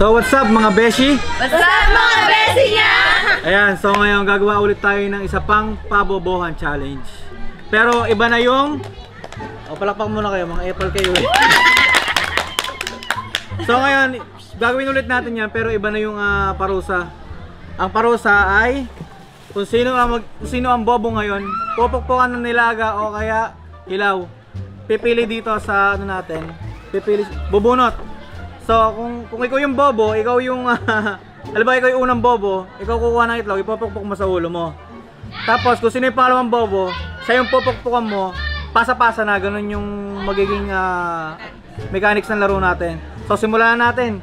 So what's up mga beshi? What's up mga beshi niya? Ayan, so ngayon gagawa ulit tayo ng isa pang pabobohan challenge. Pero iba na yung... O palakpak muna kayo, mga apple kayo. So ngayon, gagawin ulit natin yan pero iba na yung parusa. Ang parusa ay kung sino ang bobo ngayon, pupukpukan ng nilaga o kaya hilaw. Pipili dito sa ano natin, pipili, bubunot. So kung ikaw yung bobo, ikaw yung alam ba, ikaw yung unang bobo, ikaw kukuha ng itlog, ipupukpuk mo sa ulo mo. Tapos kung sino yung pangalawang bobo, siya yung pupukpukan mo, pasa-pasa na, ganun yung magiging mechanics ng laro natin. So simulan na natin.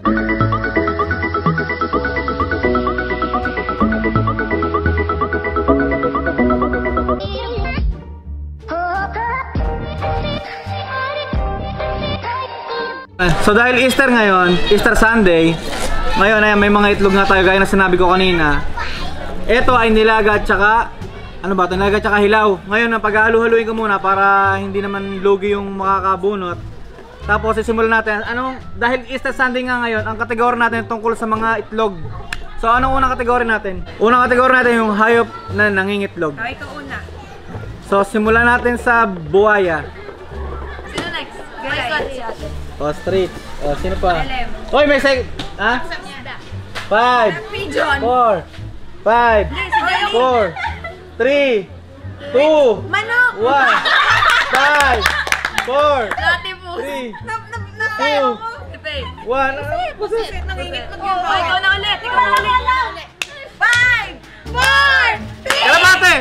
So dahil Easter ngayon, Easter Sunday, ngayon ay may mga itlog na tayo gaya na sinabi ko kanina. Ito ay nilaga at saka, ano ba ito? Nilaga at saka hilaw. Ngayon, pag-halu-haluin ko muna para hindi naman lugi yung makakabunot. Tapos sisimulan natin, dahil Easter Sunday nga ngayon, ang kategorya natin tungkol sa mga itlog. So anong unang kategorya natin? Unang kategorya natin yung hayop na nangingitlog. Okay, ikaw una. So simulan natin sa buhaya. Sino next? Ostrich. O, sino pa? Elem. Hoy, may seg... Ha? 5 Pigeon. 4 5 4 3 2 Manok. 1 5 4 Dati po. 3 Nasayang 2 1 Pusit. Nangingit mo yun. Ikaw na ulit. Ikaw na ulit. 5 4 3 Kalapate!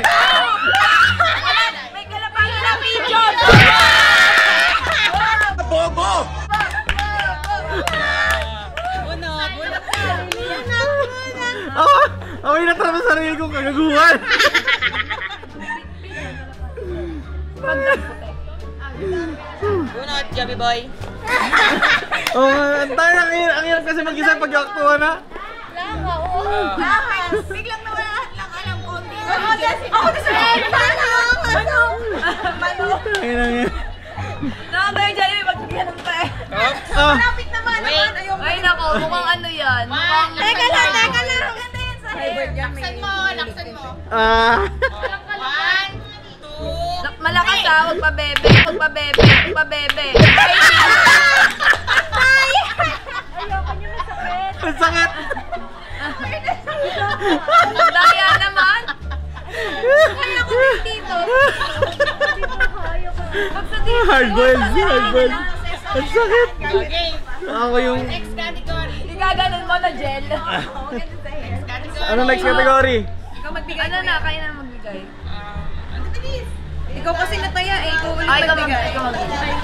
May kalapate na pigeon. Bobo! Ako yung natrap sa sarili kong kagaguhan. Bunot, Joby boy. Ang hirap kasi mag-isa pag-aktuwa na. Laka, oo. Biglang nawala lang alam ko. Ako din sa Manok. Nakagay dyan yung magbigyan ng tayo. Malapit naman. Ay nako, mukhang ano yan. Teka lang. Maganda yan sa hair. Laksan mo. 1 2 Malakas ha, huwag pa bebe. Ayoko nyo masakit. Ang sakit! Daya naman. Kaya ko din dito. Hard-boiled. Ang sakit! Ako yung... Next category. Igaganon mo na gel. Ano next category? Ikaw magbigay. Ano na, kaya na magbigay. Ikaw kasi nataya eh. Ikaw ulit magbigay.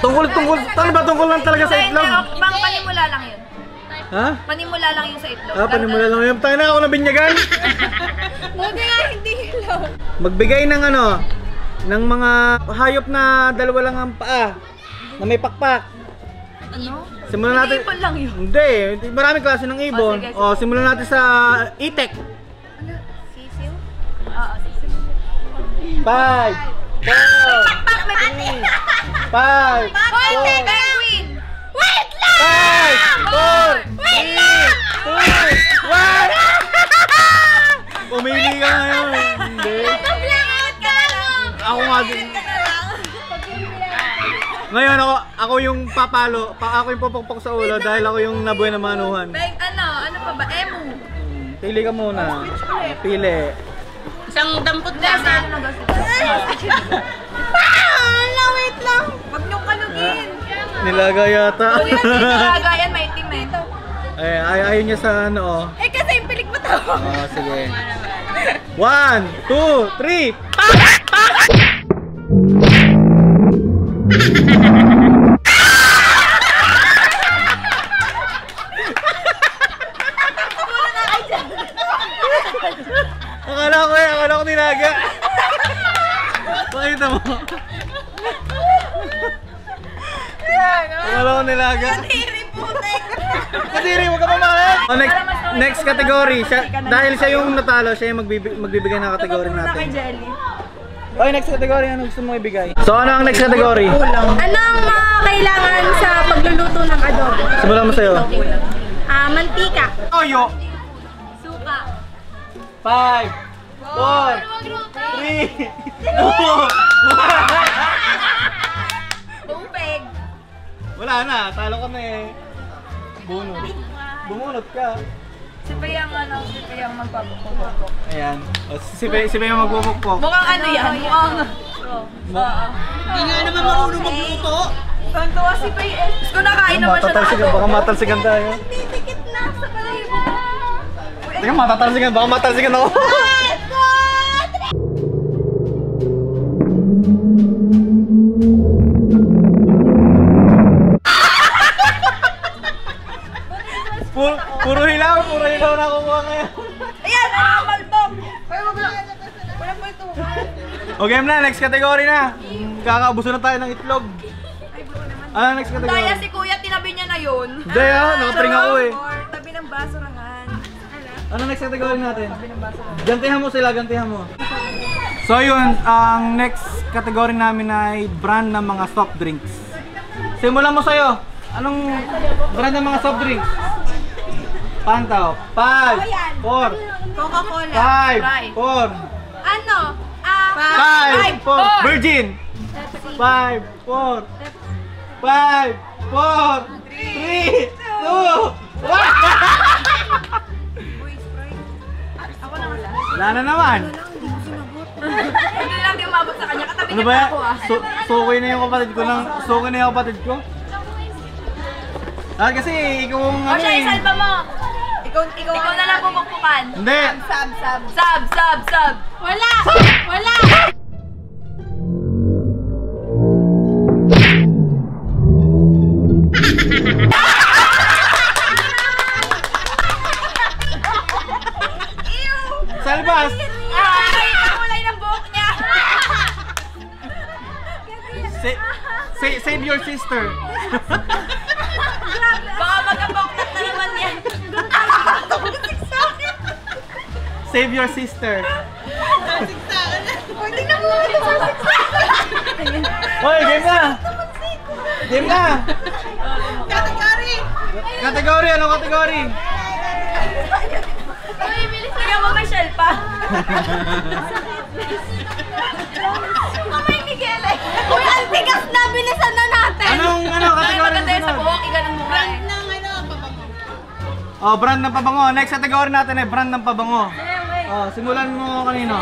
Tungkol. Ano ba tungkol lang talaga sa itlog? Bang panimula lang yun. Ha? Panimula lang yung sa itlog. Panimula lang yun. Tayo na ako nabinyagan. Buti nga hindi hilaw. Magbigay ng ng mga hayop na dalawa lang ang paa na may pakpak. Ano? Simulan natin. Ibon lang yun. Hindi, maraming klase ng ibon. Sige. Simulan natin sa itek. Ano? Sisiw? Oo, sisiw. 5 4 May pati. 5 Hoy, penguin! Wait lang! 5 4 Wait lang! 3 2 1 Umili ka ngayon. Hindi. Mag-blackout ka lang! Ako nga din. Ngayon ako yung papalo. Ako yung pupukpok sa ulo dahil ako yung nabuhay na manuhan. Ano pa ba? Emu. Pili ka muna. Pili. Isang dampot na sa wait lang! Huwag niyong kalugin! Nilaga yata. Nilagayan, may itim eh. Ayaw niya sa ano. Eh kasi yung pilik mo tao. Sige. 1 2 3 Akala ko nilaga. Pakita mo. Akala ko nilaga. Kadiri putek! Kadiri, huwag ka pumayag. Next category. Dahil siya yung natalo, siya yung magbibigay ng category natin. Jelly. Okay, next category. Ano gusto mong ibigay? So ano ang next category? Anong kailangan sa pagluluto ng adobo? Simulan mo sa'yo. Mantika. Toyo. Suka. 5, 4, 3, 2, 1. Bumpeg. Wala na, talo ka na eh. Bunot. Bumunot ka. Si Payang magpapukpok. Ayan. O, si Bay yung magpupukpok. Mukhang ano yan? Mukhang... Hindi nga naman marunong magluto. Tontuwa si Pay eh. Gusto nakain naman siya ng adobo. Baka matalsikan tayo. Titikit na sa balahibo. Teka, matatalsikan. Baka matalsikan ako. Puro hilaw na kukuha ngayon. Ayan! Malbog! Walang paltukan. O game na, next category na. Kakaubuso na tayo ng itlog. Ano next category? Daya si Kuya, tinabi niya na yun. Hindi nakaparing ako eh. Tabi ng basurahan. Ano next category natin? Gantihan mo sila, gantihan mo. So yun, ang next category namin ay brand ng mga soft drinks. Simulan mo sa'yo. Anong brand ng mga soft drinks? Pantaw. 5, 4, Coca-Cola. 5, 4, Ano? 5, 4, Virgin. 5, 4, 5, 4, 3, 2, 1. Wala na naman. Hindi lang di umabot sa kanya. Katabi Ano niya ba pa yan? ako ah. Sukoy na yung kapatid ko ng... Sukoy na yung kapatid ko? Ah, kasi ikaw ang O siya, isalba mo. Ikaw na lang pupukpukan. Hindi! Sab. Wala! Salbas! Ay, ang kulay ng buhok niya. Save your sister. Baka magkapoklat na naman yan. Save your sister. Tingnan mo ito sa Hoy, game na! Game na! Category! Ano category? Tingnan mo, may shell pa. May Miguel eh. Uy, ang tigas na, bilisan na natin. Ano category Maganda yun sa susunod? buhok, iganon mo nga eh. Oh, brand ng pabango. Next category natin ay brand ng pabango. Oh, simulan mo kanino?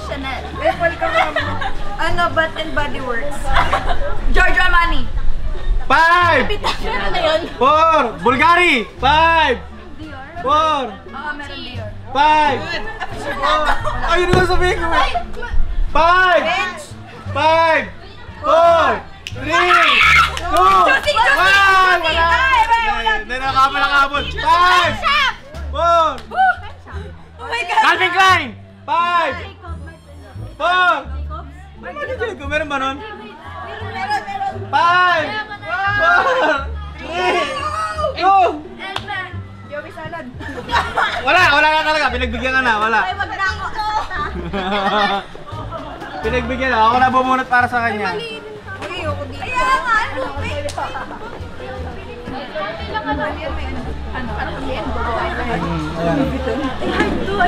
Chanel. Ano, Bath and Body Works. Giorgio Armani. 5, Ano yun? 4, Bulgari! 5, 4, Oo, meron Dior. 5, ayun na sabihin ko. 5, 4, 3, 2, 1! Juicy! Wala! Wala! Hindi na kapalakabot. 5, 4, Oh my God! Calvin Klein! 5, 4, meron ba nun? 5, 4, 3, 2, Joey Salad. wala na talaga. Pinagbigyan ka na, wala. Ay, wag na ako. Pinagbigyan na. Ako na bumunot para sa kanya. Uy, ako dito. Kaya nga, ano? Ayan.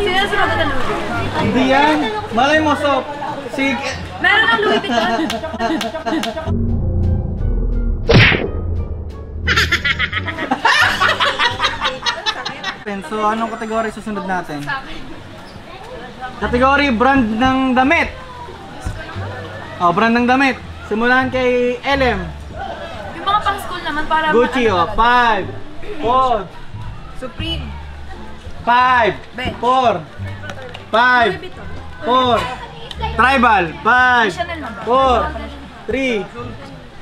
Sino sumagot na Louis Vuitton? Hindi yan. Malay mo, Sop. Meron ng Louis Vuitton. So, anong kategory susunod natin? Kategory brand ng damit. Oh, brand ng damit. Simulan kay LM. Yung mga pang school naman para Gucci, oh. 5, 4, Supreme. 5, 4, 5, 4, Tribal, 5, 4, 3,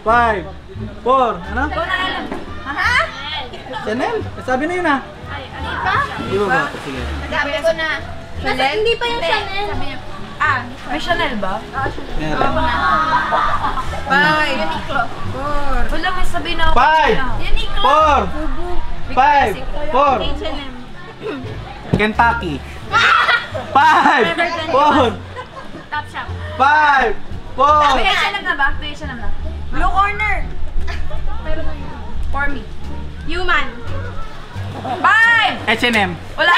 5, 4, ano? Ikaw na alam. Ha? Chanel? Sabi na yun ah. Ano pa? Di ba ba? Sige. Sabi ko na. Chanel? Hindi pa yung Chanel. Sabi niya, may Chanel ba? Meron. Bye. Uniqlo. 4. Wala, may sabi na ako. 5, Uniqlo. 4, 5, 4, H&M. Kentucky. 5, 4, Top Shop. 5, 4, May H&M na ba? May H&M na. Blue Corner. For me. Human. 5! H&M. Wala.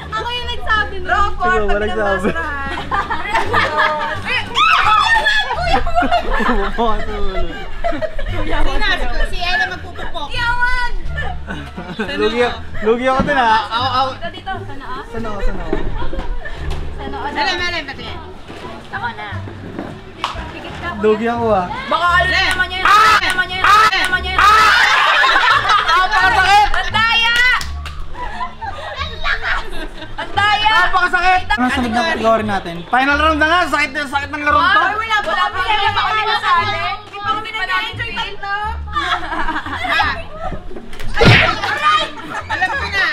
Ako yung nagsabi mo. Rockford, Ikaw ba tabi ng nagsabi? basurahan. Si Ella magpupupok. Yawan! Lugi ako din ha. Ako. Ito dito, sa noo? Sa noo, sa noo. Sa noo. Malam, pati yan. Ako na. Pikit ka. Lugi ako ha. Baka ano naman niya yun. Ano naman niya yun. Ano naman niya yun. Napakasakit! Ang daya! Ang daya! Napakasakit! Ano sunod na category natin? Final round na nga! Sakit ng laro to! Ay, wala pa kami nasali. Hindi pa kami nag-enjoy tatlo. Alam ko na.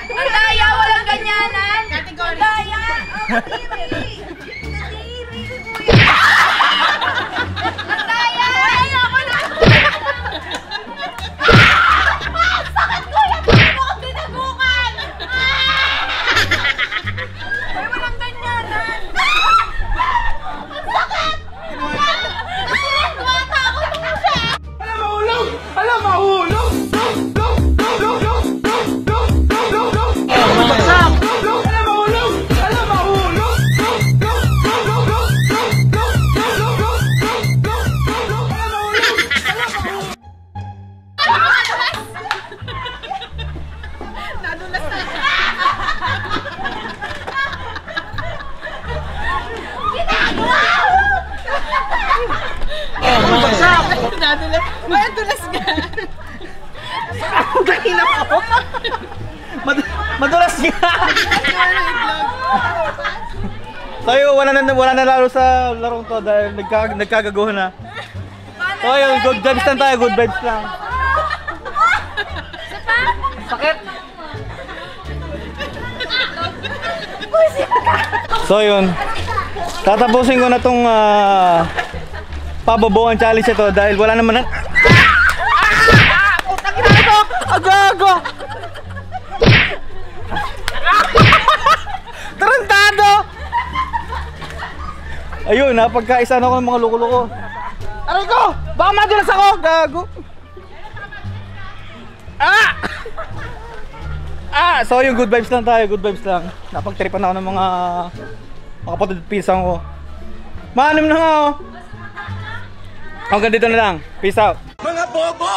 Ang daya, walang ganyanan. Category. Ang daya. Ang daya. Wala ako na. Sakit ko yan. Hindi mo ako dinagukan. Ay, walang ganyanan. Ang sakit. Tumatakot ako siya. Alam mahulog! Nadulas na. Nadulas. Ay, nadulas ka. Madulas nga! Tayo, wala na lalo sa larong to dahil nagkagaguhan na. So yun, good vibes lang tayo, good vibes lang. Sakit! So yun, tatapusin ko na tong pabobohan challenge ito dahil wala naman na... Putang ina ito! Agago! Tarantado! Ayun, napagkaisa na ako ng mga loko-loko. Aray ko! Baka madulas ako! Gago! So yung good vibes lang tayo, good vibes lang. Napagtripan ako ng mga kapatid at pisang ko. Maanim na nga oh! Hanggang dito na lang. Peace out! Mga bobo!